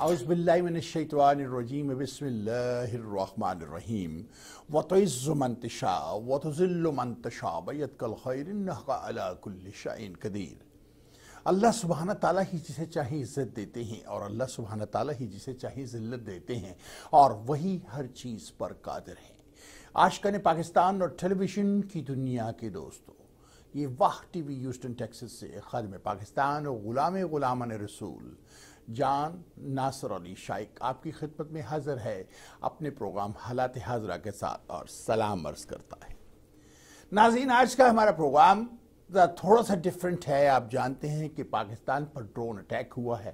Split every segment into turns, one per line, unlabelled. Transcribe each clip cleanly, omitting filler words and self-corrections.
أعوذ بالله من الشيطان الرجيم بسم الله الرحمن الرحيم وتعز من تشاء وتذل من تشاء بيدك الخير إنك على كل شيء قدير۔ اللہ سبحانہ تعالیٰ ہی جسے چاہے عزت دیتے ہیں اور اللہ سبحانہ تعالیٰ ہی جسے چاہے ذلت دیتے ہیں اور وہی ہر چیز پر قادر ہیں۔ عاشقان پاکستان اور ٹیلی ویژن کی دنیا کے دوستوں، یہ واہ ٹی وی ہیوسٹن ٹیکساس سے خادم پاکستان اور غلامان رسول جان ناصر علی شائق آپ کی خدمت میں حاضر ہے اپنے پروگرام حالات حاضرہ کے ساتھ اور سلام عرض کرتا ہے۔ ناظرین، آج کا ہمارا پروگرام تھوڑا سا ڈیفرنٹ ہے۔ آپ جانتے ہیں کہ پاکستان پر ڈرون اٹیک ہوا ہے،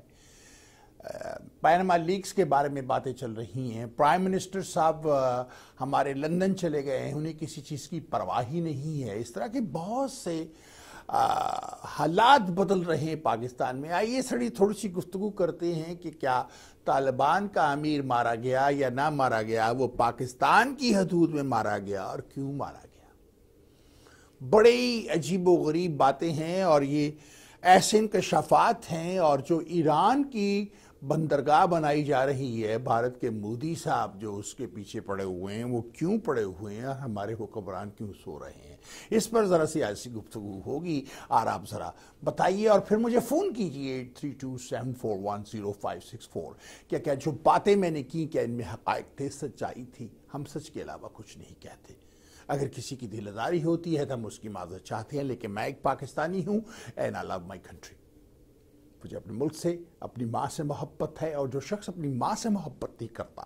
پینما لیکس کے بارے میں باتیں چل رہی ہیں، پرائم منسٹر صاحب ہمارے لندن چلے گئے ہیں، انہیں کسی چیز کی پرواہ ہی نہیں ہے۔ اس طرح کے بہت سے حالات بدل رہے ہیں پاکستان میں۔ آئیے تھوڑی سی گفتگو کرتے ہیں کہ کیا طالبان کا امیر مارا گیا یا نہ مارا گیا، وہ پاکستان کی حدود میں مارا گیا اور کیوں مارا گیا۔ بڑے عجیب و غریب باتیں ہیں اور یہ ایسے انکشافات ہیں، اور جو ایران کی بندرگاہ بنائی جا رہی ہے، بھارت کے مودی صاحب جو اس کے پیچھے پڑے ہوئے ہیں، وہ کیوں پڑے ہوئے ہیں اور ہمارے حکمران کیوں سو رہے ہیں، اس پر ذرا سی ایسی گفتگو ہوگی اور آپ ذرا بتائیے اور پھر مجھے فون کیجئے 8274105564 کیا جو باتیں میں نے کی کیا ان میں حقائق تھے، سچائی تھی۔ ہم سچ کے علاوہ کچھ نہیں کہتے۔ اگر کسی کی دل آزاری ہوتی ہے تو ہم اس کی معذرت چاہتے ہیں، لیکن میں ایک پاکستانی ہوں and I love my country۔ مجھے اپنے ملک سے، اپنی ماں سے محبت ہے، اور جو شخص اپنی ماں سے محبت نہیں کرتا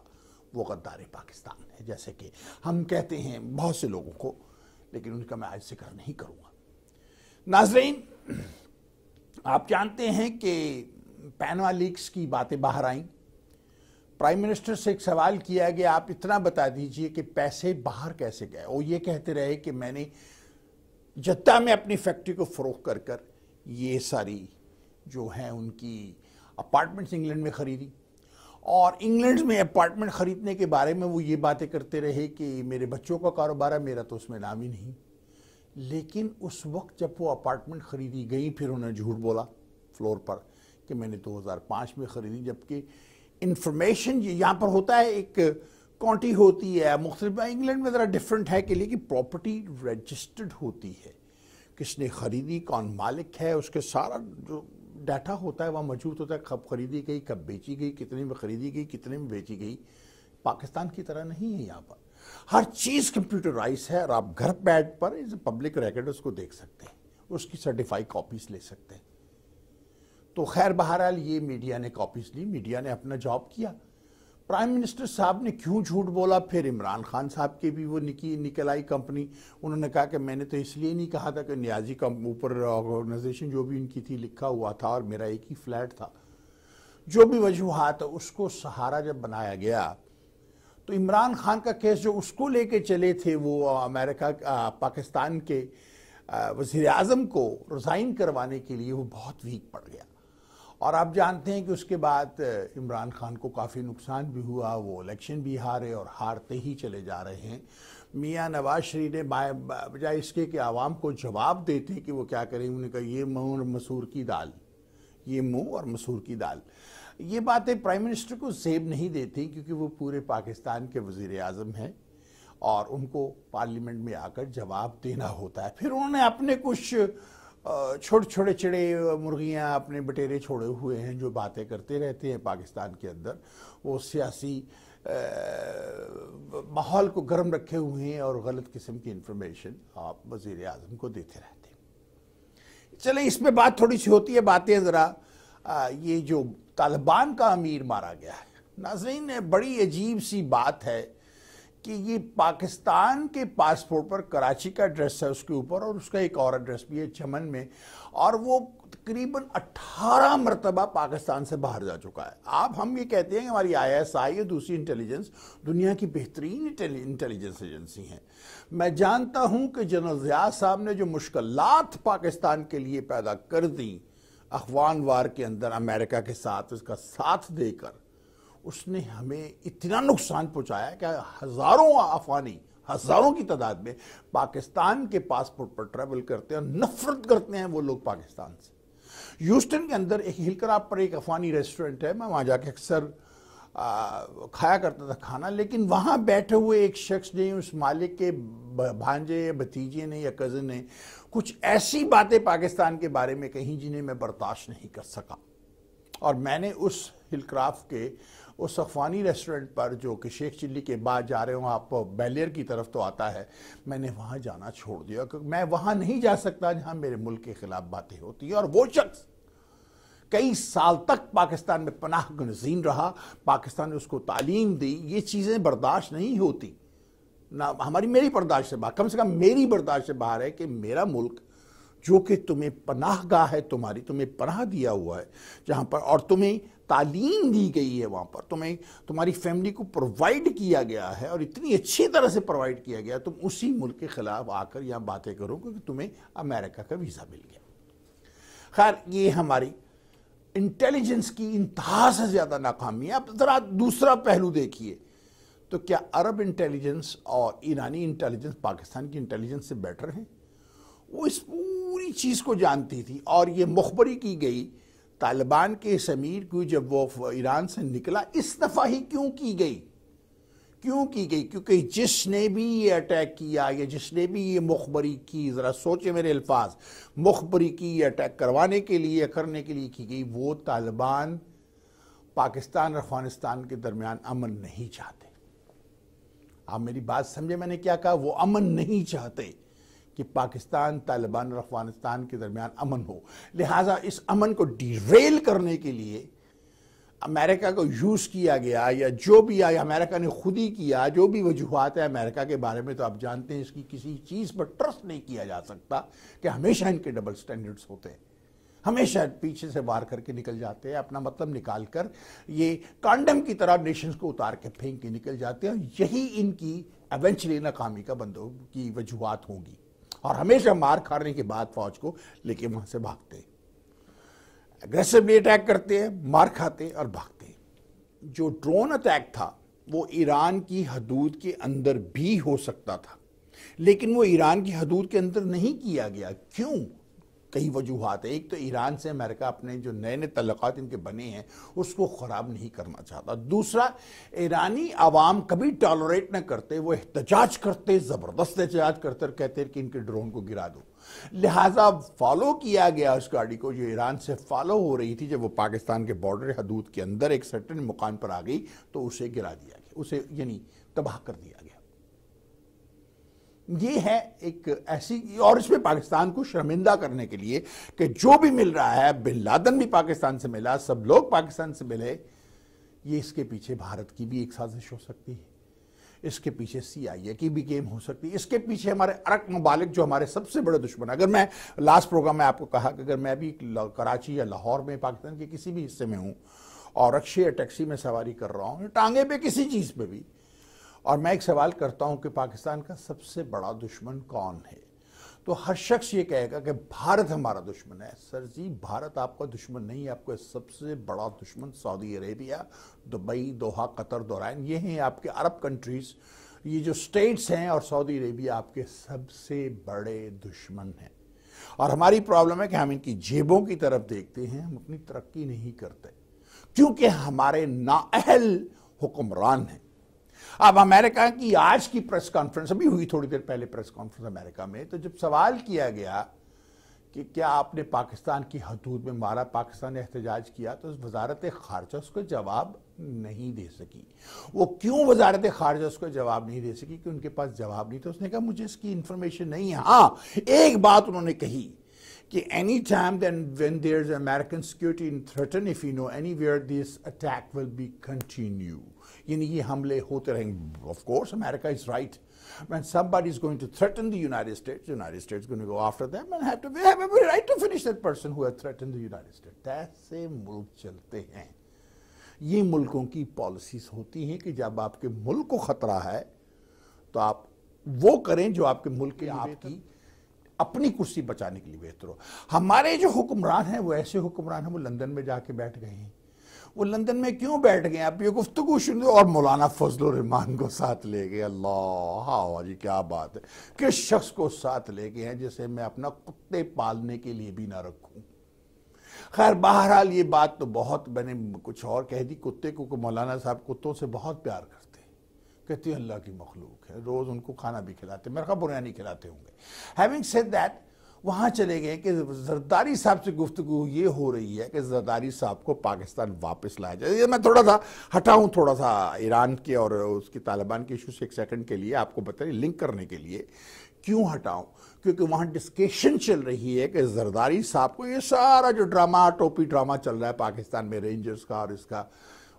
وہ غدار پاکستان ہے، جیسے کہ ہم کہتے ہیں بہت سے لوگوں کو، لیکن ان کا میں آج ذکر نہیں کروں گا۔ ناظرین، آپ جانتے ہیں کہ پینما لیکس کی باتیں باہر آئیں۔ پرائم منسٹر سے ایک سوال کیا گیا، آپ اتنا بتا دیجئے کہ پیسے باہر کیسے گئے۔ وہ یہ کہتے رہے کہ میں نے جدہ میں اپنی فیکٹری کو فروخت کر یہ ساری جو ہیں ان کی اپارٹمنٹس انگلینڈ میں خریدی، اور انگلینڈ میں اپارٹمنٹ خریدنے کے بارے میں وہ یہ باتیں کرتے رہے کہ میرے بچوں کا کاروبار ہے، میرا تو اس میں نام ہی نہیں۔ لیکن اس وقت جب وہ اپارٹمنٹ خریدی گئی، پھر انہوں نے جھوٹ بولا فلور پر کہ میں نے 2005 میں خریدی، جبکہ انفارمیشن یہاں پر ہوتا ہے، ایک کانٹی ہوتی ہے مختلف۔ انگلینڈ میں ذرا ڈیفرنٹ ہے کہ لیکن پراپرٹی رجسٹرڈ ہوتی ہے، کس نے خریدی، کون مالک ہے، اس کے سارا جو ڈیٹا ہوتا ہے وہاں موجود ہوتا ہے، کب خریدی گئی، کب بیچی گئی، کتنے میں خریدی گئی، کتنے میں بیچی گئی۔ پاکستان کی طرح نہیں ہے، یہاں پر ہر چیز کمپیوٹرائز ہے، اور آپ گھر بیٹھ پر پبلک ریکارڈ اس کو دیکھ سکتے ہیں، اس کی سرٹیفائی کاپیز لے سکتے ہیں۔ تو خیر بہرحال یہ میڈیا نے کاپیز لی، میڈیا نے اپنا جاب کیا۔ پرائم منسٹر صاحب نے کیوں جھوٹ بولا؟ پھر عمران خان صاحب کے بھی وہ نکل آئی کمپنی، انہوں نے کہا کہ میں نے تو اس لیے نہیں کہا تھا کہ نیازی کا اوپر آرگنائزیشن جو بھی ان کی تھی لکھا ہوا تھا اور میرا ایک ہی فلیٹ تھا۔ جو بھی وجوہات، اس کو سہارا جب بنایا گیا تو عمران خان کا کیس جو اس کو لے کے چلے تھے، وہ پاکستان کے وزیر اعظم کو ریزائن کروانے کے لیے، وہ بہت ویک پڑ گیا۔ اور آپ جانتے ہیں کہ اس کے بعد عمران خان کو کافی نقصان بھی ہوا، وہ الیکشن بھی ہارے اور ہارتے ہی چلے جا رہے ہیں۔ میاں نواز شریف نے بجائے اس کے کہ عوام کو جواب دیتے کہ وہ کیا کریں، انہوں نے کہا یہ منہ اور مسور کی دال، یہ منہ اور مسور کی دال۔ یہ باتیں پرائم منسٹر کو زیب نہیں دیتی، کیونکہ وہ پورے پاکستان کے وزیر اعظم ہیں اور ان کو پارلیمنٹ میں آ کر جواب دینا ہوتا ہے۔ پھر انہوں نے اپنے کچھ چھوٹے چڑے مرغیاں، اپنے بٹیرے چھوڑے ہوئے ہیں جو باتیں کرتے رہتے ہیں پاکستان کے اندر، وہ سیاسی ماحول کو گرم رکھے ہوئے ہیں اور غلط قسم کی انفارمیشن آپ وزیر اعظم کو دیتے رہتے ہیں۔ چلیں، اس میں بات تھوڑی سی ہوتی ہے، باتیں ذرا یہ جو طالبان کا امیر مارا گیا ہے۔ ناظرین، بڑی عجیب سی بات ہے کہ یہ پاکستان کے پاسپورٹ پر کراچی کا ایڈریس ہے اس کے اوپر، اور اس کا ایک اور ایڈریس بھی ہے چمن میں، اور وہ تقریباً 18 مرتبہ پاکستان سے باہر جا چکا ہے۔ ہم یہ کہتے ہیں کہ ہماری ISI یا دوسری انٹیلیجنس دنیا کی بہترین انٹیلیجنس ایجنسی ہیں۔ میں جانتا ہوں کہ جنرل ضیاء صاحب نے جو مشکلات پاکستان کے لیے پیدا کر دیں افغان وار کے اندر امریکہ کے ساتھ، اس کا ساتھ دے کر اس نے ہمیں اتنا نقصان پہنچایا کہ ہزاروں افغانی، ہزاروں کی تعداد میں پاکستان کے پاسپورٹ پر ٹریول کرتے ہیں اور نفرت کرتے ہیں وہ لوگ پاکستان سے۔ ہیوسٹن کے اندر ایک ہل کراف پر ایک افغانی ریسٹورنٹ ہے، میں وہاں جا کے اکثر کھایا کرتا تھا کھانا، لیکن وہاں بیٹھے ہوئے ایک شخص نے، اس مالک کے بھانجے یا بھتیجے نے یا کزن نے کچھ ایسی باتیں پاکستان کے بارے میں کہیں جنہیں میں برداشت نہیں کر سکا، اور میں نے اس ہل کرافٹ کے اس افغانی ریسٹورنٹ پر، جو کہ شیخ چلی کے بعد جا رہے ہوں آپ بیلیر کی طرف تو آتا ہے، میں نے وہاں جانا چھوڑ دیا، کیونکہ میں وہاں نہیں جا سکتا جہاں میرے ملک کے خلاف باتیں ہوتی ہیں، اور وہ شخص کئی سال تک پاکستان میں پناہ گزین رہا، پاکستان نے اس کو تعلیم دی، یہ چیزیں برداشت نہیں ہوتی، نہ میری برداشت سے باہر، کم سے کم میری برداشت سے باہر ہے کہ میرا ملک جو کہ تمہیں پناہ گاہ ہے، تمہیں پناہ دیا ہوا ہے جہاں پر، اور تمہیں تعلیم دی گئی ہے، وہاں پر تمہاری فیملی کو پرووائڈ کیا گیا ہے، اور اتنی اچھی طرح سے پرووائڈ کیا گیا، تم اسی ملک کے خلاف آ کر یہاں باتیں کرو کیونکہ تمہیں امریکہ کا ویزا مل گیا۔ خیر، یہ ہماری انٹیلیجنس کی انتہا سے زیادہ ناکامی ہے۔ اب ذرا دوسرا پہلو دیکھیے، تو کیا عرب انٹیلیجنس اور ایرانی انٹیلیجنس پاکستان کی انٹیلیجنس سے بیٹر ہیں؟ وہ اس پوری چیز کو جانتی تھی، اور یہ مخبری کی گئی طالبان کے اس امیر کو، جب وہ ایران سے نکلا، اس دفعہ ہی کیوں کی گئی؟ کیونکہ جس نے بھی یہ اٹیک کیا یا جس نے بھی یہ مخبری کی، ذرا سوچے میرے الفاظ، مخبری کی یہ اٹیک کرنے کے لیے کی گئی، وہ طالبان پاکستان اور افغانستان کے درمیان امن نہیں چاہتے۔ آپ میری بات سمجھے میں نے کیا کہا؟ وہ امن نہیں چاہتے کہ پاکستان، طالبان اور افغانستان کے درمیان امن ہو، لہٰذا اس امن کو ڈیریل کرنے کے لیے امریکہ کو یوز کیا گیا، یا جو بھی آیا امریکہ نے خود ہی کیا، جو بھی وجوہات ہے امریکہ کے بارے میں تو آپ جانتے ہیں، اس کی کسی چیز پر ٹرسٹ نہیں کیا جا سکتا، کہ ہمیشہ ان کے ڈبل سٹینڈرڈز ہوتے ہیں، ہمیشہ پیچھے سے وار کر کے نکل جاتے ہیں، اپنا مطلب نکال کر یہ کانڈم کی طرح نیشنز کو اتار کے پھینک کے نکل جاتے ہیں، یہی ان کی ایونچولی ناکامی کی وجوہات ہوں گی، اور ہمیشہ مار کھانے کے بعد فوج کو لے کے وہاں سے بھاگتے ہیں، اگریسولی اٹیک کرتے ہیں، مار کھاتے ہیں اور بھاگتے ہیں۔ جو ڈرون اٹیک تھا وہ ایران کی حدود کے اندر بھی ہو سکتا تھا، لیکن وہ ایران کی حدود کے اندر نہیں کیا گیا۔ کیوں؟ کئی وجوہات ہیں۔ ایک تو ایران سے امریکہ اپنے جو نئے تعلقات ان کے بنے ہیں اس کو خراب نہیں کرنا چاہتا۔ دوسرا، ایرانی عوام کبھی ٹالریٹ نہ کرتے، وہ احتجاج کرتے، زبردست احتجاج کرتے اور کہتے کہ ان کے ڈرون کو گرا دو، لہٰذا فالو کیا گیا اس گاڑی کو جو ایران سے فالو ہو رہی تھی، جب وہ پاکستان کے بارڈر حدود کے اندر ایک سرٹن مقام پر آ گئی تو اسے گرا دیا گیا، اسے یعنی تباہ کر دیا گیا۔ یہ ہے ایک ایسی، اور اس میں پاکستان کو شرمندہ کرنے کے لیے کہ جو بھی مل رہا ہے، بن لادن بھی پاکستان سے ملا، سب لوگ پاکستان سے ملے، یہ اس کے پیچھے بھارت کی بھی ایک سازش ہو سکتی ہے، اس کے پیچھے CIA کی بھی گیم ہو سکتی ہے، اس کے پیچھے ہمارے عرب ممالک جو ہمارے سب سے بڑے دشمن ہیں۔ اگر میں لاسٹ پروگرام میں آپ کو کہا کہ اگر میں بھی کراچی یا لاہور میں پاکستان کے کسی بھی حصے میں ہوں اور رکشے یا ٹیکسی میں سواری کر رہا ہوں، ٹانگے پہ کسی چیز پہ بھی، اور میں ایک سوال کرتا ہوں کہ پاکستان کا سب سے بڑا دشمن کون ہے، تو ہر شخص یہ کہے گا کہ بھارت ہمارا دشمن ہے۔ سر جی، بھارت آپ کا دشمن نہیں ہے، آپ کا سب سے بڑا دشمن سعودی عربیہ، دبئی، دوحہ، قطر، دوران، یہ ہیں آپ کے عرب کنٹریز، یہ جو سٹیٹس ہیں، اور سعودی عربیہ آپ کے سب سے بڑے دشمن ہیں۔ اور ہماری پرابلم ہے کہ ہم ان کی جیبوں کی طرف دیکھتے ہیں، ہم اپنی ترقی نہیں کرتے، کیونکہ ہمارے نااہل حکمران ہیں۔ اب امریکہ کی آج کی پریس کانفرنس، ابھی ہوئی تھوڑی دیر پہلے پریس کانفرنس امریکہ میں، تو جب سوال کیا گیا کہ کیا آپ نے پاکستان کی حدود میں مارا، پاکستان نے احتجاج کیا، تو وزارت خارجہ اس کو جواب نہیں دے سکی۔ وہ کیوں وزارت خارجہ اس کو جواب نہیں دے سکی؟ کہ ان کے پاس جواب نہیں تھا۔ اس نے کہا مجھے اس کی انفارمیشن نہیں ہے۔ ہاں، ایک بات انہوں نے کہی کہ any time then when there's American security threatened, if you know anywhere, this attack will be continue. یعنی یہ حملے ہوتے رہیں گے۔ Of course, America is right. When somebody is going to threaten the United States is going to go after them and we have every right to finish that person who has threatened the United States. ایسے ملک چلتے ہیں۔ یہ ملکوں کی policies ہوتی ہیں کہ جب آپ کے ملک کو خطرہ ہے تو آپ وہ کریں جو آپ کے ملک کے آپ کی اپنی کرسی بچانے کے لیے بہتر ہو۔ ہمارے جو حکمران ہیں وہ ایسے حکمران ہیں، وہ لندن میں جا کے بیٹھ گئے ہیں۔ وہ لندن میں کیوں بیٹھ گئے؟ آپ یہ گفتگو سنو، اور مولانا فضل الرحمان کو ساتھ لے گئے۔ اللہ، ہاں جی، کیا بات ہے! کس شخص کو ساتھ لے گئے ہیں جسے میں اپنا کتے پالنے کے لیے بھی نہ رکھوں؟ خیر بہرحال یہ بات تو بہت میں نے کچھ اور کہہ دی. کتے کو کہ مولانا صاحب کتوں سے بہت پیار کرتے ہیں, کہتے ہیں اللہ کی مخلوق ہے, روز ان کو کھانا بھی کھلاتے, میرے خیال بریانی کھلاتے ہوں گے. ہیونگ سیڈ دیٹ, وہاں چلے گئے کہ زرداری صاحب سے گفتگو یہ ہو رہی ہے کہ زرداری صاحب کو پاکستان واپس لایا جائے. یہ میں تھوڑا سا ہٹاؤں تھوڑا سا ایران کے اور اس کی طالبان کے ایشو سے ایک سیکنڈ کے لیے, آپ کو بتائیں لنک کرنے کے لیے کیوں ہٹاؤں, کیونکہ وہاں ڈسکشن چل رہی ہے کہ زرداری صاحب کو یہ سارا جو ڈرامہ ٹوپی ڈرامہ چل رہا ہے پاکستان میں رینجرز کا اور اس کا,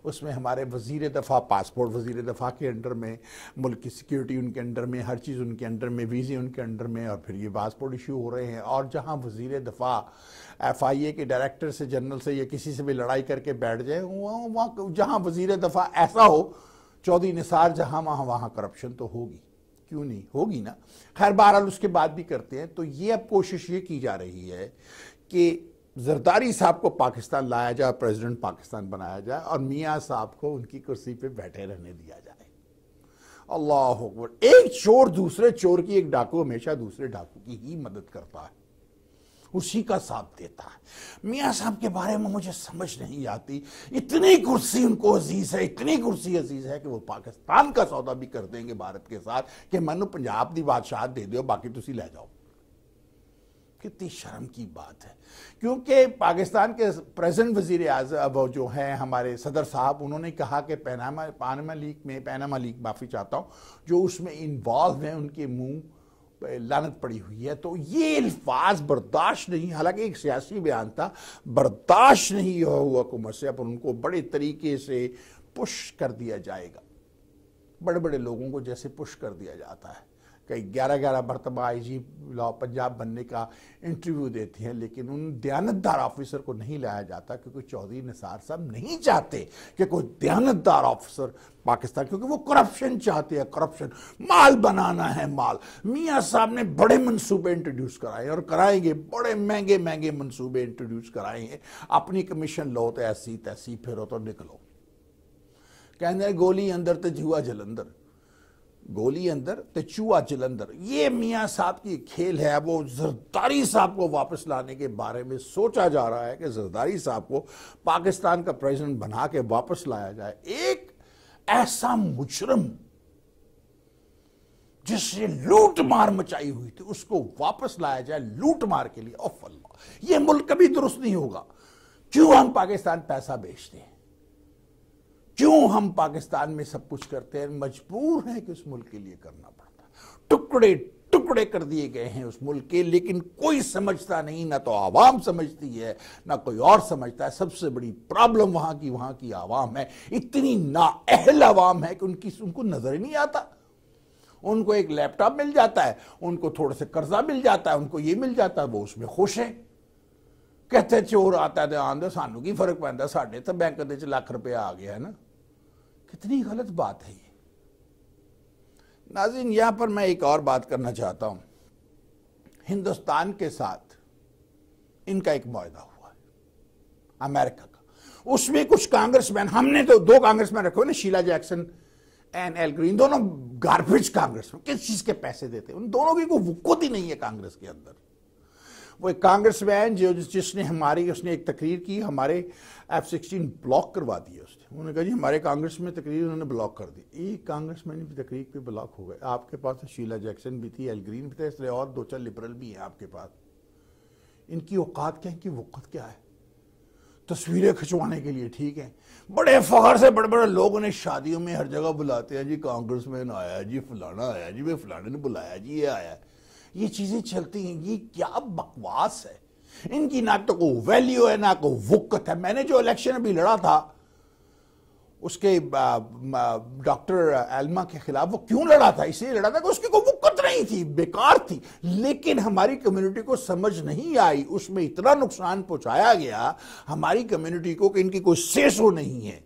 اس میں ہمارے وزیر دفاع, پاسپورٹ وزیر دفاع کے انڈر میں, ملک کی سیکیورٹی ان کے انڈر میں, ہر چیز ان کے انڈر میں, ویزے ان کے انڈر میں, اور پھر یہ پاسپورٹ ایشو ہو رہے ہیں. اور جہاں وزیر دفاع FIA کے ڈائریکٹر سے, جنرل سے یا کسی سے بھی لڑائی کر کے بیٹھ جائے, وہاں جہاں وزیر دفاع ایسا ہو چودھری نثار جہاں, وہاں کرپشن تو ہوگی, کیوں نہیں ہوگی نا. خیر بہرحال اس کے بعد بھی کرتے ہیں. تو یہ اب کوشش یہ کی جا رہی ہے کہ زرداری صاحب کو پاکستان لایا جائے, پریزیڈنٹ پاکستان بنایا جائے, اور میاں صاحب کو ان کی کرسی پہ بیٹھے رہنے دیا جائے. اللہ اکبر. ایک چور دوسرے چور کی, ایک ڈاکو ہمیشہ دوسرے ڈاکو کی ہی مدد کرتا ہے, اسی کا ساتھ دیتا ہے. میاں صاحب کے بارے میں مجھے سمجھ نہیں آتی, اتنی کرسی ان کو عزیز ہے, اتنی کرسی عزیز ہے کہ وہ پاکستان کا سودا بھی کر دیں گے بھارت کے ساتھ کہ منو پنجاب دی بادشاہت دے دیو, باقی تسی لے جاؤ. کتنی شرم کی بات ہے. کیونکہ پاکستان کے پریزنٹ وزیر اعظم جو ہیں ہمارے صدر صاحب, انہوں نے کہا کہ پاناما لیک معافی چاہتا ہوں, جو اس میں انوالو ہیں ان کے منہ لعنت پڑی ہوئی ہے. تو یہ الفاظ برداشت نہیں, حالانکہ ایک سیاسی بیان تھا, برداشت نہیں ہوا حکومت سے. اب ان کو بڑے طریقے سے پش کر دیا جائے گا, بڑے بڑے لوگوں کو جیسے پش کر دیا جاتا ہے. کئی 11 مرتبہ IG لا پنجاب بننے کا انٹرویو دیتے ہیں, لیکن ان دیانتدار آفیسر کو نہیں لایا جاتا, کیونکہ چودھری نثار صاحب نہیں چاہتے کہ کوئی دیانتدار آفیسر پاکستان, کیونکہ وہ کرپشن چاہتے ہیں, کرپشن, مال بنانا ہے مال. میاں صاحب نے بڑے منصوبے انٹروڈیوس کرائے اور کرائیں گے, بڑے مہنگے مہنگے منصوبے انٹروڈیوس کرائے ہیں. اپنی کمیشن لو تو ایسی تیسی, پھرو تو نکلو. کہنے گولی اندر تے جوا جلندر, گولی اندر تے چوہا جلندر. یہ میاں صاحب کی کھیل ہے. وہ زرداری صاحب کو واپس لانے کے بارے میں سوچا جا رہا ہے کہ زرداری صاحب کو پاکستان کا پریزیڈنٹ بنا کے واپس لایا جائے. ایک ایسا مجرم جس نے لوٹ مار مچائی ہوئی تھی, اس کو واپس لایا جائے لوٹ مار کے لیے. اوف اللہ, یہ ملک کبھی درست نہیں ہوگا. کیوں ہم پاکستان پیسہ بیچتے ہیں, کیوں ہم پاکستان میں سب کچھ کرتے ہیں, مجبور ہیں کہ اس ملک کے لیے کرنا پڑتا ہے. ٹکڑے ٹکڑے کر دیے گئے ہیں اس ملک کے, لیکن کوئی سمجھتا نہیں, نہ تو عوام سمجھتی ہے نہ کوئی اور سمجھتا ہے. سب سے بڑی پرابلم وہاں کی عوام ہے. اتنی نااہل عوام ہے کہ ان کو نظر ہی نہیں آتا. ان کو ایک لیپ ٹاپ مل جاتا ہے, ان کو تھوڑا سے قرضہ مل جاتا ہے, ان کو یہ مل جاتا ہے, وہ اس میں خوش ہیں. کہتے چور آتا ہے آندے, سانو کی فرق پہنتا ہے, ساڑھے تو بینک دے لاکھ روپے آ گیا ہے نا. کتنی غلط بات ہے یہ. ناظرین, یہاں پر میں ایک اور بات کرنا چاہتا ہوں. ہندوستان کے ساتھ ان کا ایک معاہدہ ہوا ہے, امریکہ کا. اس میں کچھ کانگریس مین, ہم نے تو 2 کانگریس مین رکھے ہوئے نا, Sheila Jackson and Al Green, دونوں گاربیج کانگریس میں. کس چیز کے پیسے دیتے ہیں, ان دونوں کی کوئی وقوت ہی نہیں ہے کانگریس کے اندر. وہ ایک کانگریس مین جس نے اس نے ایک تقریر کی, ہمارے F-16 بلاک کروا دیے. اس نے, انہوں نے کہا جی ہمارے کانگریس میں تقریر انہوں نے بلاک کر دی. ایک کانگریس مین بھی تقریر پہ بلاک ہو گئے. آپ کے پاس شیلا جیکسن بھی تھی, ایل گرین بھی تھا, اس لیے اور 2-4 لبرل بھی ہیں آپ کے پاس. ان کی اوقات کیا ہے, ان کی وقت کیا ہے؟ تصویریں کھنچوانے کے لیے, ٹھیک ہے, بڑے فخر سے بڑے بڑے لوگ انہیں شادیوں میں ہر جگہ بلاتے ہیں, جی کانگریس مین آیا, جی فلانا آیا, جی فلانے نے بلایا, جی یہ آیا. یہ چیزیں چلتی ہیں. یہ کیا بکواس ہے. ان کی نہ تو کوئی ویلیو ہے نہ کوئی وقت ہے. میں نے جو الیکشن ابھی لڑا تھا اس کے ڈاکٹر ایلما کے خلاف, وہ کیوں لڑا تھا؟ اس لیے لڑا تھا کہ اس کی کوئی وقت نہیں تھی, بیکار تھی. لیکن ہماری کمیونٹی کو سمجھ نہیں آئی, اس میں اتنا نقصان پہنچایا گیا ہماری کمیونٹی کو کہ ان کی کوئی سے سو نہیں ہے.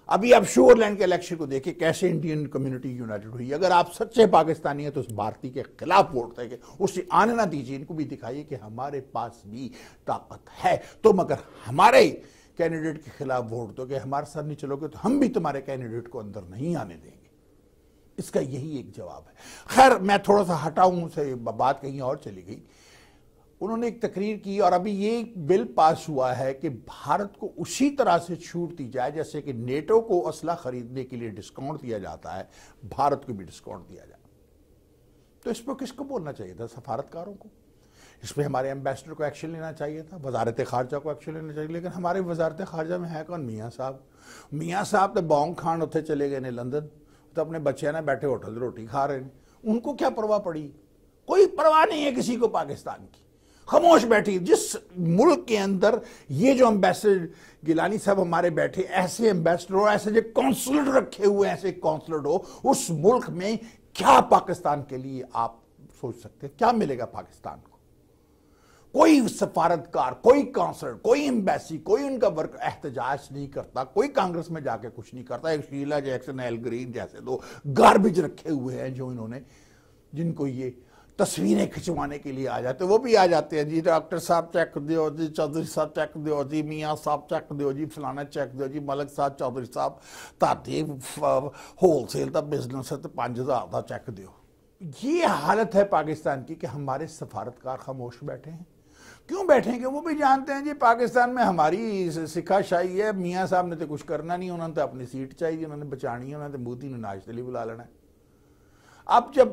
ابھی آپ شور لینڈ کے الیکشن کو دیکھیں کیسے انڈین کمیونٹی یونائٹڈ ہوئی. اگر آپ سچے پاکستانی ہیں تو اس بھارتی کے خلاف ووٹ دیں گے, اسے آنے نہ دیجیے. ان کو بھی دکھائیے کہ ہمارے پاس بھی طاقت ہے. تم اگر ہمارے کینڈیڈیٹ کے خلاف ووٹ دو گے, ہمارے ساتھ نہیں چلو گے, تو ہم بھی تمہارے کینڈیڈیٹ کو اندر نہیں آنے دیں گے. اس کا یہی ایک جواب ہے. خیر میں تھوڑا سا ہٹاؤں سے, بات کہیں اور چلی گئی. انہوں نے ایک تقریر کی اور ابھی یہ بل پاس ہوا ہے کہ بھارت کو اسی طرح سے چھوٹ دی جائے جیسے کہ نیٹو کو اسلحہ خریدنے کے لیے ڈسکاؤنٹ دیا جاتا ہے، بھارت کو بھی ڈسکاؤنٹ دیا جائے۔ تو اس پہ کس کو بولنا چاہیے تھا؟ سفارتکاروں کو۔ اس پہ ہمارے ایمبیسڈر کو ایکشن لینا چاہیے تھا، وزارت خارجہ کو ایکشن لینا چاہیے، لیکن ہمارے وزارت خارجہ میں ہے کون؟ میاں صاحب۔ میاں صاحب تو بونگ کھان اتنے چلے گئے نے لندن، تو اپنے بچے نہ بیٹھے ہوٹل روٹی کھا رہے ہیں، ان کو کیا پرواہ پڑی؟ کوئی پرواہ نہیں ہے کسی کو پاکستان کی، خاموش بیٹھی۔ جس ملک کے اندر یہ جو ایمبیسڈر گیلانی صاحب ہمارے بیٹھے، ایسے ایمبیسڈر ہو، ایسے جو کونسلر رکھے ہوئے ہیں، ایسے کونسلر ہو، اس ملک میں کیا پاکستان کے لیے آپ سوچ سکتے ہیں؟ کیا ملے گا پاکستان کو؟ کوئی سفارتکار، کوئی کونسلر، کوئی ایمبیسی، کوئی ان کا ورک احتجاج نہیں کرتا، کوئی کانگریس میں جا کے کچھ نہیں کرتا۔ ایک شیلا جیکسن، ایل گرین جیسے دو گاربیج رکھے ہوئے ہیں جو انہوں نے، جن کو یہ تصویریں کھچوانے کے لیے آ جاتے ہیں، وہ بھی آ جاتے ہیں، جی ڈاکٹر صاحب چیک دیو جی، چودھری صاحب چیک دیو جی، میاں صاحب چیک دیو جی، فلانا چیک دیو جی، ملک صاحب چودھری صاحب تاتی ہول سیل دا بزنس ہے تو 5000 دا چیک دیو۔ یہ حالت ہے پاکستان کی کہ ہمارے سفارتکار خاموش بیٹھے ہیں۔ کیوں بیٹھیں گے؟ وہ بھی جانتے ہیں جی پاکستان میں ہماری سکھا شاہی ہے، میاں صاحب نے تو کچھ کرنا نہیں، انہوں نے تو اپنی سیٹ چاہیے، انہوں نے بچانی ہے، انہوں نے مودی نے ناشتے لیے بلا لینا ہے۔ اب جب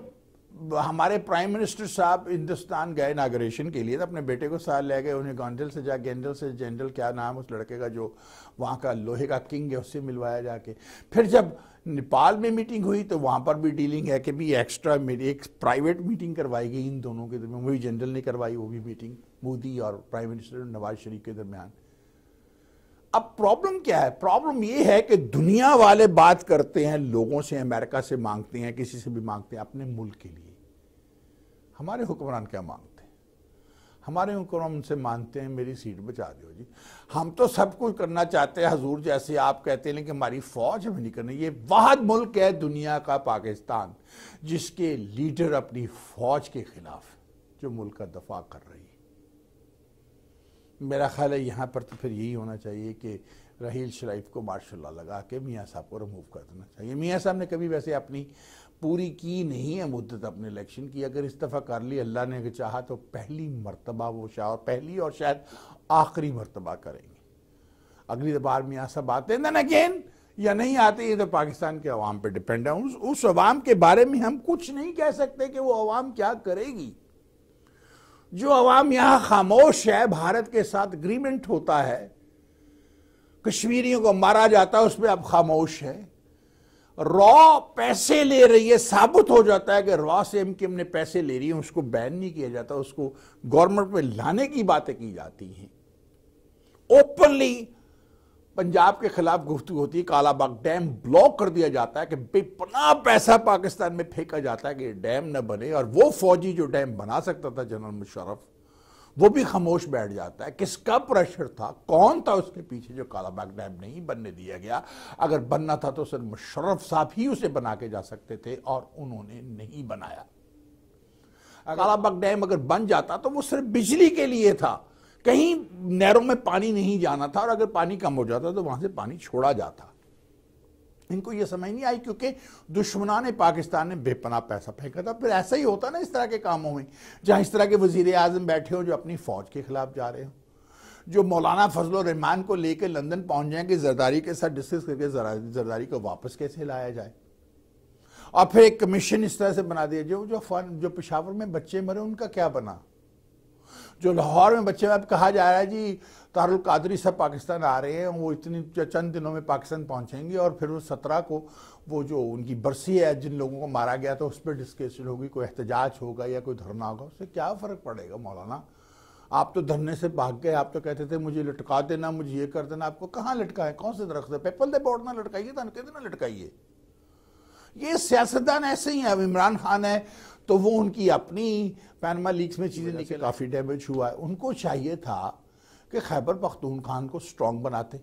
ہمارے پرائم منسٹر صاحب ہندوستان گئے اناگریشن کے لیے تو اپنے بیٹے کو ساتھ لے گئے، انہیں گونڈل سے گینڈل سے جنرل کیا نام اس لڑکے کا جو وہاں کا لوہے کا کنگ ہے، اس سے ملوایا جا کے۔ پھر جب نیپال میں میٹنگ ہوئی تو وہاں پر بھی ڈیلنگ ہے کہ بھی ایکسٹرا ایک پرائیویٹ میٹنگ کروائی گئی ان دونوں کے درمیان، وہی جنرل نے کروائی وہ بھی میٹنگ، مودی اور پرائم منسٹر نواز شریف کے درمیان۔ اب پرابلم کیا ہے؟ پرابلم یہ ہے کہ دنیا والے بات کرتے ہیں، لوگوں سے، امریکہ سے مانگتے ہیں، کسی سے بھی مانگتے ہیں اپنے ملک کے لیے۔ ہمارے حکمران کیا مانگتے ہیں؟ ہمارے حکمران ان سے مانتے ہیں میری سیٹ بچا دیو جی۔ ہم تو سب کچھ کرنا چاہتے ہیں حضور جیسے آپ کہتے ہیں، لیکن ہماری فوج ہمیں نہیں کرنی۔ یہ واحد ملک ہے دنیا کا پاکستان جس کے لیڈر اپنی فوج کے خلاف جو ملک کا دفاع کر رہی ہے۔ میرا خیال ہے یہاں پر تو پھر یہی ہونا چاہیے کہ رحیل شریف کو ماشاء اللہ لگا کے میاں صاحب کو ریموو کر دینا چاہیے۔ میاں صاحب نے کبھی ویسے اپنی پوری کی نہیں ہے مدت اپنے الیکشن کی، اگر اس دفعہ کر لی اللہ نے چاہا تو پہلی مرتبہ وہ پہلی اور شاید آخری مرتبہ کریں گے۔ اگلی بار میاں صاحب آتے ہیں دین اگین، یا نہیں آتے، یہ تو پاکستان کے عوام پہ ڈیپینڈ ہے۔ اس عوام کے بارے میں ہم کچھ نہیں کہہ سکتے کہ وہ عوام کیا کرے گی۔ جو عوام یہاں خاموش ہے، بھارت کے ساتھ اگریمنٹ ہوتا ہے، کشمیریوں کو مارا جاتا ہے، اس پہ اب خاموش ہے۔ را پیسے لے رہی ہے، ثابت ہو جاتا ہے کہ را سے ایم کیو ایم نے پیسے لے رہی ہیں، اس کو بین نہیں کیا جاتا، اس کو گورنمنٹ پہ لانے کی باتیں کی جاتی ہیں۔ اوپنلی پنجاب کے خلاف گفتگو ہوتی ہے، کالا باغ ڈیم بلاک کر دیا جاتا ہے کہ بے پناہ پیسہ پاکستان میں پھینکا جاتا ہے کہ یہ ڈیم نہ بنے، اور وہ فوجی جو ڈیم بنا سکتا تھا جنرل مشرف، وہ بھی خاموش بیٹھ جاتا ہے۔ کس کا پریشر تھا؟ کون تھا اس کے پیچھے جو کالا باغ ڈیم نہیں بننے دیا گیا؟ اگر بننا تھا تو صرف مشرف صاحب ہی اسے بنا کے جا سکتے تھے، اور انہوں نے نہیں بنایا۔ کالا باغ ڈیم اگر بن جاتا تو وہ صرف بجلی کے لیے تھا، کہیں نہروں میں پانی نہیں جانا تھا، اور اگر پانی کم ہو جاتا تو وہاں سے پانی چھوڑا جاتا۔ ان کو یہ سمجھ نہیں آئی کیونکہ دشمنان پاکستان نے بے پناہ پیسہ پھینکا تھا۔ پھر ایسا ہی ہوتا نا اس طرح کے کاموں میں، جہاں اس طرح کے وزیر اعظم بیٹھے ہوں جو اپنی فوج کے خلاف جا رہے ہوں، جو مولانا فضل الرحمان کو لے کے لندن پہنچ جائیں کہ زرداری کے ساتھ ڈسکس کر کے زرداری کو واپس کیسے لایا جائے، اور پھر ایک کمیشن اس طرح سے بنا دیا جو پشاور میں بچے مرے ان کا کیا بنا، جو لاہور میں بچے میں اب کہا جا رہا ہے جی طاہر القادری صاحب پاکستان آ رہے ہیں، وہ چند دنوں میں پاکستان پہنچیں گے، اور پھر وہ 17 کو وہ جو ان کی برسی ہے جن لوگوں کو مارا گیا تو اس پہ ڈسکشن ہوگی، کوئی احتجاج ہوگا یا کوئی دھرنا ہوگا، اس سے کیا فرق پڑے گا مولانا؟ آپ تو دھرنے سے بھاگ گئے، آپ تو کہتے تھے مجھے لٹکا دینا، مجھے یہ کر دینا، آپ کو کہاں لٹکائے؟ کون سے درخت ہے؟ پیپل دے بورڈ نہ لٹکائیے، کہتے نہ لٹکائیے۔ یہ سیاستدان ایسے ہی ہیں۔ اب عمران خان ہے تو وہ ان کی اپنی پینما لیکس میں چیزیں نکل کافی ڈیمیج ہوا ہے۔ ان کو چاہیے تھا کہ خیبر پختونخوا کو سٹرونگ بناتے۔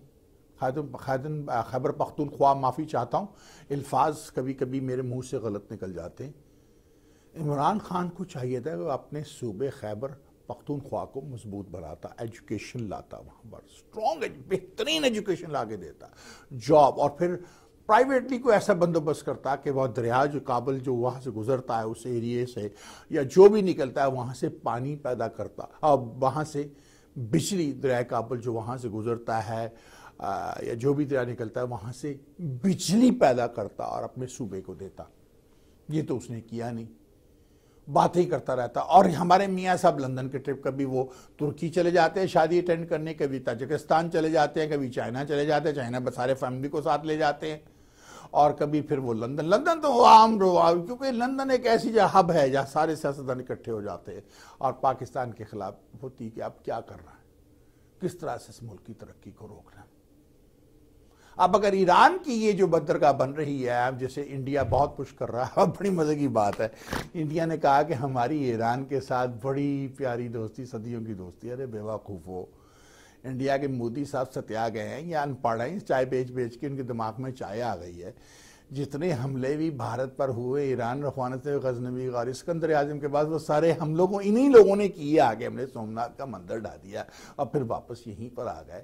خیبر پختونخوا، معافی چاہتا ہوں الفاظ کبھی کبھی میرے منہ سے غلط نکل جاتے ہیں۔ عمران خان کو چاہیے تھا کہ وہ اپنے صوبے خیبر پختونخوا کو مضبوط بناتا، ایجوکیشن لاتا، وہاں پر سٹرونگ بہترین ایجوکیشن لا کے دیتا، جاب، اور پھر پرائیویٹلی کوئی ایسا بندوبست کرتا کہ وہ دریا جو کابل جو وہاں سے گزرتا ہے اس ایریے سے یا جو بھی نکلتا ہے وہاں سے پانی پیدا کرتا، اور وہاں سے بجلی، دریائے کابل جو وہاں سے گزرتا ہے یا جو بھی دریا نکلتا ہے وہاں سے بجلی پیدا کرتا اور اپنے صوبے کو دیتا۔ یہ تو اس نے کیا نہیں، بات ہی کرتا رہتا۔ اور ہمارے میاں صاحب لندن کے ٹرپ، کبھی وہ ترکی چلے جاتے ہیں شادی اٹینڈ کرنے، کبھی تاجکستان چلے جاتے ہیں، کبھی چائنا چلے جاتے ہیں، چائنا سارے فیملی کو ساتھ لے جاتے ہیں، اور کبھی پھر وہ لندن تو عام کیونکہ لندن ایک ایسی جگہ ہب ہے جہاں سارے سیاستدان اکٹھے ہو جاتے ہیں اور پاکستان کے خلاف ہوتی کہ اب کیا کرنا ہے، کس طرح سے اس ملک کی ترقی کو روکنا ہے۔ اب اگر ایران کی یہ جو بندرگاہ بن رہی ہے، جیسے انڈیا بہت پش کر رہا ہے، بڑی مزے کی بات ہے، انڈیا نے کہا کہ ہماری ایران کے ساتھ بڑی پیاری دوستی، صدیوں کی دوستی۔ ارے بیوقوف ہو، انڈیا کے مودی صاحب ستیا گئے ہیں یا ان پڑھ ہیں، چائے بیچ کے ان کے دماغ میں چائے آ گئی ہے۔ جتنے حملے بھی بھارت پر ہوئے، ایران رخوانت غزنوی اور اسکندر اعظم کے بعد، وہ سارے ہم لوگوں انہی لوگوں نے کیے آگے۔ ہم نے سومناتھ کا مندر ڈھا دیا اور پھر واپس یہیں پر آ گئے۔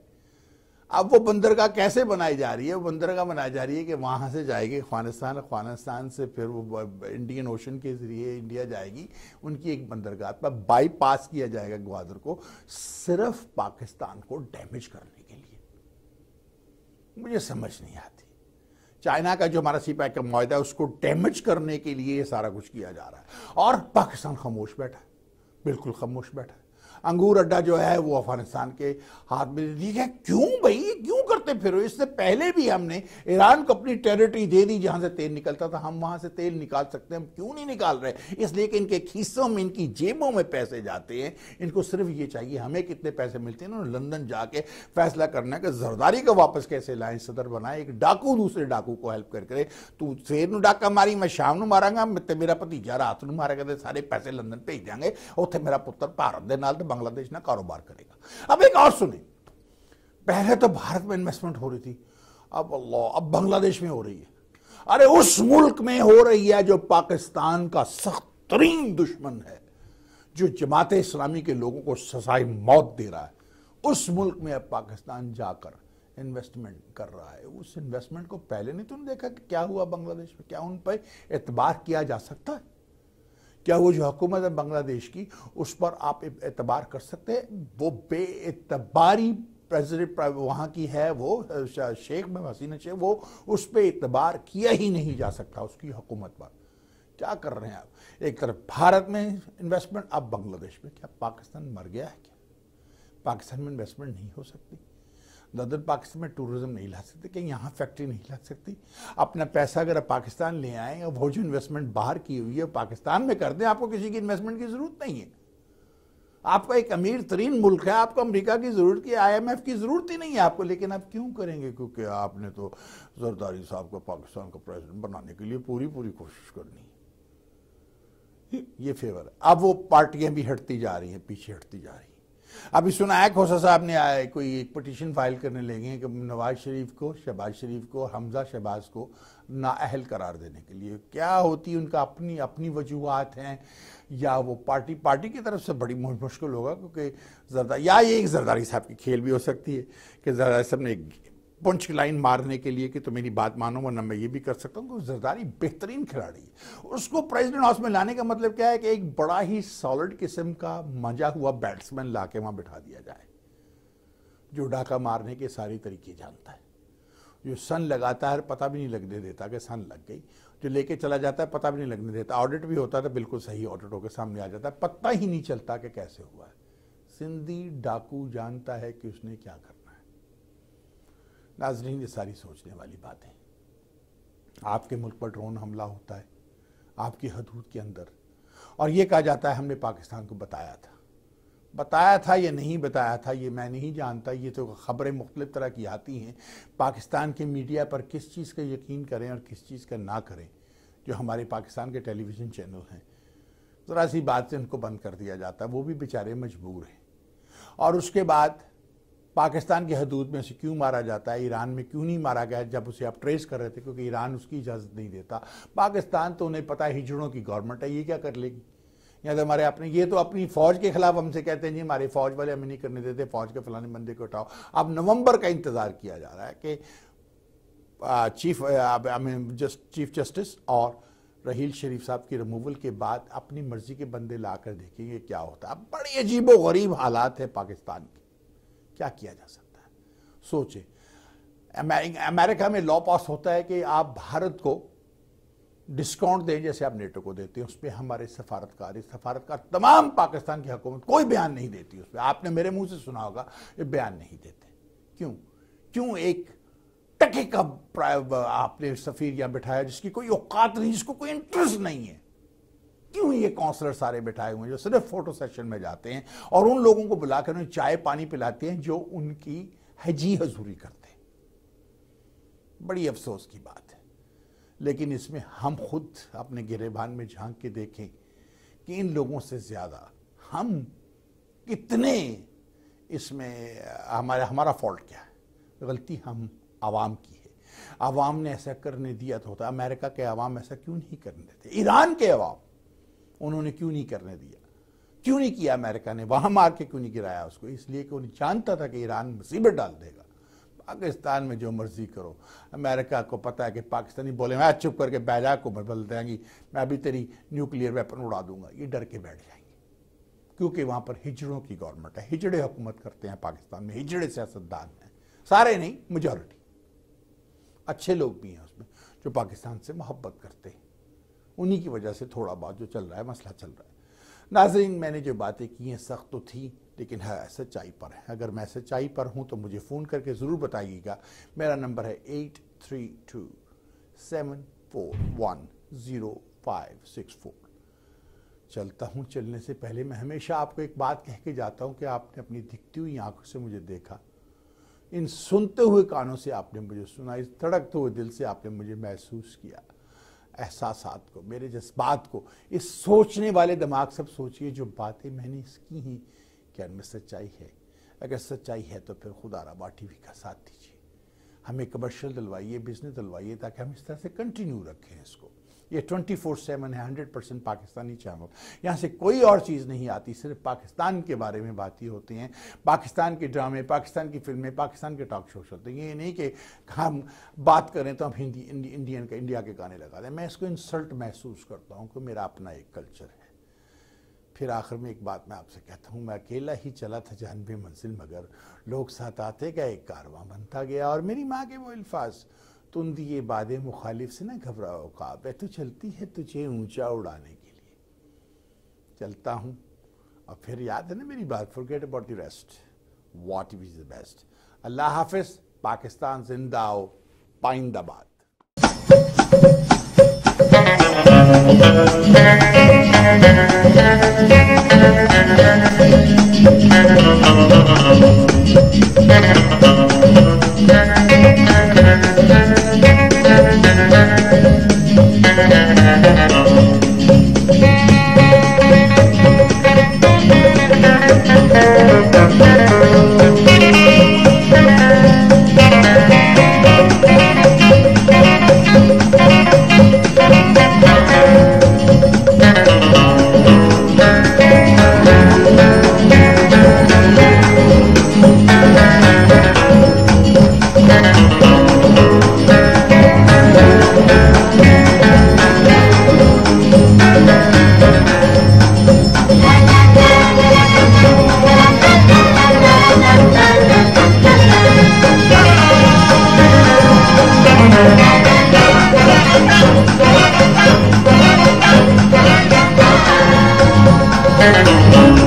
اب وہ بندرگاہ کیسے بنائی جا رہی ہے؟ وہ بندرگاہ بنائی جا رہی ہے کہ وہاں سے جائے گی افغانستان سے پھر وہ انڈین اوشن کے ذریعے انڈیا جائے گی ان کی ایک بندرگاہ پر، بائی پاس کیا جائے گا گوادر کو، صرف پاکستان کو ڈیمیج کرنے کے لیے۔ مجھے سمجھ نہیں آتی، چائنا کا جو ہمارا سی پیک کا معاہدہ ہے اس کو ڈیمیج کرنے کے لیے یہ سارا کچھ کیا جا رہا ہے، اور پاکستان خاموش بیٹھا ہے، بالکل خاموش بیٹھا ہے۔ انگور اڈا جو ہے وہ افغانستان کے ہاتھ میں دے دیا۔ کیوں بھائی، کیوں کرتے پھر؟ اس سے پہلے بھی ہم نے ایران کو اپنی ٹیریٹری دے دی جہاں سے تیل نکلتا تھا، ہم وہاں سے تیل نکال سکتے ہیں، ہم کیوں نہیں نکال رہے؟ اس لیے کہ ان کے کھیسوں میں، ان کی جیبوں میں پیسے جاتے ہیں، ان کو صرف یہ چاہیے ہمیں کتنے پیسے ملتے ہیں۔ انہوں نے لندن جا کے فیصلہ کرنا ہے کہ زرداری کو واپس کیسے لائیں، صدر بنائے، ایک ڈاکو دوسرے ڈاکو کو ہیلپ کر کرے، تو سیر نو ڈاکا ماری، میں شام نو مارا گا، میرا بھتیجا رات نو مارا گا، سارے پیسے لندن بھیج دیں گے، اتنے میرا پتر بھارت دے نال تے بنگلہ دیش نہ کاروبار کرے گا۔ اب ایک اور سنیں، پہلے تو بھارت میں انویسٹمنٹ ہو رہی تھی، اب بنگلہ دیش میں ہو رہی ہے۔ ارے اس ملک میں ہو رہی ہے جو پاکستان کا سخت ترین دشمن ہے، جو جماعت اسلامی کے لوگوں کو سزائے موت دے رہا ہے، اس ملک میں اب پاکستان جا کر انویسٹمنٹ کر رہا ہے۔ اس انویسٹمنٹ کو پہلے نہیں تم نے دیکھا کہ کیا ہوا بنگلہ دیش میں؟ کیا ان پہ اعتبار کیا جا سکتا ہے؟ کیا وہ جو حکومت ہے بنگلہ دیش کی، اس پر آپ اعتبار کر سکتے ہیں؟ وہ بے اعتباری پریزیڈنٹ وہاں کی ہے، وہ شیخ میں حسینہ شیخ، وہ اس پہ اعتبار کیا ہی نہیں جا سکتا اس کی حکومت پر۔ کیا کر رہے ہیں آپ؟ ایک طرف بھارت میں انویسٹمنٹ، اب بنگلہ دیش میں۔ کیا پاکستان مر گیا ہے؟ کیا پاکستان میں انویسٹمنٹ نہیں ہو سکتی؟ ندر پاکستان میں ٹورزم نہیں لا سکتے؟ کہ یہاں فیکٹری نہیں لا سکتی؟ اپنا پیسہ اگر آپ پاکستان لے آئیں اور وہ جو انویسٹمنٹ باہر کی ہوئی ہے پاکستان میں کر دیں، آپ کو کسی کی انویسٹمنٹ کی ضرورت نہیں ہے۔ آپ کا ایک امیر ترین ملک ہے، آپ کو امریکہ کی ضرورت کی، IMF کی ضرورت ہی نہیں ہے آپ کو، لیکن آپ کیوں کریں گے؟ کیونکہ آپ نے تو زرداری صاحب کو پاکستان کا پریزیڈنٹ بنانے کے لیے پوری کوشش کرنی ہے۔ یہ فیور ہے۔ اب وہ پارٹیاں بھی ہٹتی جا رہی ہیں، پیچھے ہٹتی جا رہی ہیں۔ ابھی سنا ہے کھوسہ صاحب نے کوئی ایک پٹیشن فائل کرنے لگے ہیں کہ نواز شریف کو، شہباز شریف کو، حمزہ شہباز کو نااہل قرار دینے کے لیے۔ کیا ہوتی ان کا اپنی وجوہات ہیں، یا وہ پارٹی کی طرف سے بڑی مشکل ہوگا، کیونکہ یا یہ ایک زرداری صاحب کی کھیل بھی ہو سکتی ہے کہ زرداری صاحب نے ایک پنچ لائن مارنے کے لیے کہ تو میری بات مانو ورنہ میں یہ بھی کر سکتا ہوں، کیونکہ زرداری بہترین کھلاڑی ہے۔ اس کو پریزیڈنٹ ہاؤس میں لانے کا مطلب کیا ہے کہ ایک بڑا ہی سالڈ قسم کا منجا ہوا بیٹسمین لا کے وہاں بٹھا دیا جائے، جو ڈاکہ مارنے کے ساری طریقے جانتا ہے، جو سن لگاتا ہے پتہ بھی نہیں لگنے دیتا کہ سن لگ گئی، جو لے کے چلا جاتا ہے پتہ بھی نہیں لگنے دیتا، آڈٹ بھی ہوتا ہے تو بالکل صحیح آڈٹ ہو کے سامنے آ جاتا ہے، پتہ ہی نہیں چلتا کہ کیسے ہوا ہے۔ سندھی ڈاکو جانتا ہے کہ اس نے کیا کرنا ہے۔ ناظرین، یہ ساری سوچنے والی باتیں، آپ کے ملک پر ڈرون حملہ ہوتا ہے آپ کی حدود کے اندر، اور یہ کہا جاتا ہے ہم نے پاکستان کو بتایا تھا یا نہیں بتایا تھا یہ میں نہیں جانتا، یہ تو خبریں مختلف طرح کی آتی ہیں۔ پاکستان کے میڈیا پر کس چیز کا یقین کریں اور کس چیز کا نہ کریں، جو ہمارے پاکستان کے ٹیلی ویژن چینل ہیں، ذرا سی بات سے ان کو بند کر دیا جاتا ہے، وہ بھی بیچارے مجبور ہیں۔ اور اس کے بعد پاکستان کی حدود میں اسے کیوں مارا جاتا ہے، ایران میں کیوں نہیں مارا گیا جب اسے آپ ٹریس کر رہے تھے، کیونکہ ایران اس کی اجازت نہیں دیتا۔ پاکستان تو انہیں پتہ ہے ہجڑوں کی گورنمنٹ ہے، یہ کیا کر لے گی؟ یا تو ہمارے یہ تو اپنی فوج کے خلاف ہم سے کہتے ہیں جی ہمارے فوج والے ہمیں نہیں کرنے دیتے، فوج کے فلانے بندے کو اٹھاؤ۔ اب نومبر کا انتظار کیا جا رہا ہے کہ چیف جسٹس اور رحیل شریف صاحب کی ریموول کے بعد اپنی مرضی کے بندے لا کر دیکھیں گے کیا ہوتا ہے. بڑی عجیب و غریب حالات ہے پاکستان کے. کیا کیا جا سکتا ہے؟ سوچیں. امریکہ میں لا پاس ہوتا ہے کہ آپ بھارت کو ڈسکاؤنٹ دیں جیسے آپ نیٹو کو دیتے ہیں. اس پہ ہمارے سفارتکار تمام پاکستان کی حکومت کوئی بیان نہیں دیتی اس پہ. آپ نے میرے منہ سے سنا ہوگا یہ بیان نہیں دیتے. کیوں ایک ٹکے کا آپ نے سفیر یہاں بٹھایا جس کی کوئی اوقات نہیں, جس کو کوئی انٹرسٹ نہیں ہے؟ کیوں یہ کونسلر سارے بٹھائے ہوئے ہیں جو صرف فوٹو سیشن میں جاتے ہیں اور ان لوگوں کو بلا کر انہیں چائے پانی پلاتے ہیں جو ان کی حجی حضوری کرتے ہیں؟ بڑی افسوس کی بات ہے. لیکن اس میں ہم خود اپنے گریبان میں جھانک کے دیکھیں کہ ان لوگوں سے زیادہ ہم کتنے اس میں ہمارا فالٹ کیا ہے؟ غلطی ہم عوام کی ہے. عوام نے ایسا کرنے دیا تو ہوتا. امریکہ کے عوام ایسا کیوں نہیں کرنے دیتے؟ ایران کے عوام انہوں نے کیوں نہیں کرنے دیا؟ کیوں نہیں کیا امریکہ نے؟ وہاں مار کے کیوں نہیں گرایا اس کو؟ اس لیے کہ انہیں جانتا تھا کہ ایران مصیبت ڈال دے گا. پاکستان میں جو مرضی کرو. امریکہ کو پتا ہے کہ پاکستانی بولے میں چپ کر کے بیجا کو بدل دیں گی, میں ابھی تیری نیوکلیئر ویپن اڑا دوں گا. یہ ڈر کے بیٹھ جائیں گے کیونکہ وہاں پر ہجڑوں کی گورنمنٹ ہے. ہجڑے حکومت کرتے ہیں پاکستان میں. ہجڑے سیاستدان ہیں, سارے نہیں, میجورٹی. اچھے لوگ بھی ہیں اس میں جو پاکستان سے محبت کرتے ہیں. انہی کی وجہ سے تھوڑا بہت جو چل رہا ہے مسئلہ چل رہا ہے. ناظرین, میں نے جو باتیں کی ہیں سخت تو تھی لیکن سچائی پر ہے. اگر میں سچائی پر ہوں تو مجھے فون کر کے ضرور بتائیے گا. میرا نمبر ہے 8327410564. چلتا ہوں. چلنے سے پہلے میں ہمیشہ آپ کو ایک بات کہہ کے جاتا ہوں کہ آپ نے اپنی دکھتی ہوئی آنکھوں سے مجھے دیکھا, ان سنتے ہوئے کانوں سے آپ نے مجھے سنا, اس دھڑکتے ہوئے دل سے آپ نے مجھے محسوس کیا. احساسات کو, میرے جذبات کو, اس سوچنے والے دماغ سے سوچئے جو باتیں میں نے اس کی ہیں کیا ان میں سچائی ہے؟ اگر سچائی ہے تو پھر خدا را ٹی وی کا ساتھ دیجیے. ہمیں کمرشل دلوائیے, بزنس دلوائیے تاکہ ہم اس طرح سے کنٹینیو رکھیں اس کو. یہ 24/7 ہے, 100% پاکستانی چینل. یہاں سے کوئی اور چیز نہیں آتی, صرف پاکستان کے بارے میں باتیں ہوتی ہیں. پاکستان کے ڈرامے, پاکستان کی فلمیں, پاکستان کے ٹاک شوز ہوتے ہیں. یہ نہیں کہ ہم بات کریں تو ہم انڈیا کے گانے لگا دیں. میں اس کو انسلٹ محسوس کرتا ہوں کہ میرا اپنا ایک کلچر ہے. پھر آخر میں ایک بات میں آپ سے کہتا ہوں, میں اکیلا ہی چلا تھا جانب منزل, مگر لوگ ساتھ آتے گئے, ایک کارواں بنتا گیا. اور میری ماں کے وہ الفاظ, تندی یہ بادیں مخالف سے نہ گھبراؤ خواب ہے, تو چلتی ہے تجھے اونچا اڑانے کے لیے. چلتا ہوں. اور پھر یاد ہے نا میری بات, forget about the rest, what is the best. اللہ حافظ. پاکستان زندہ ہو. پائندہ باد.
Thank you.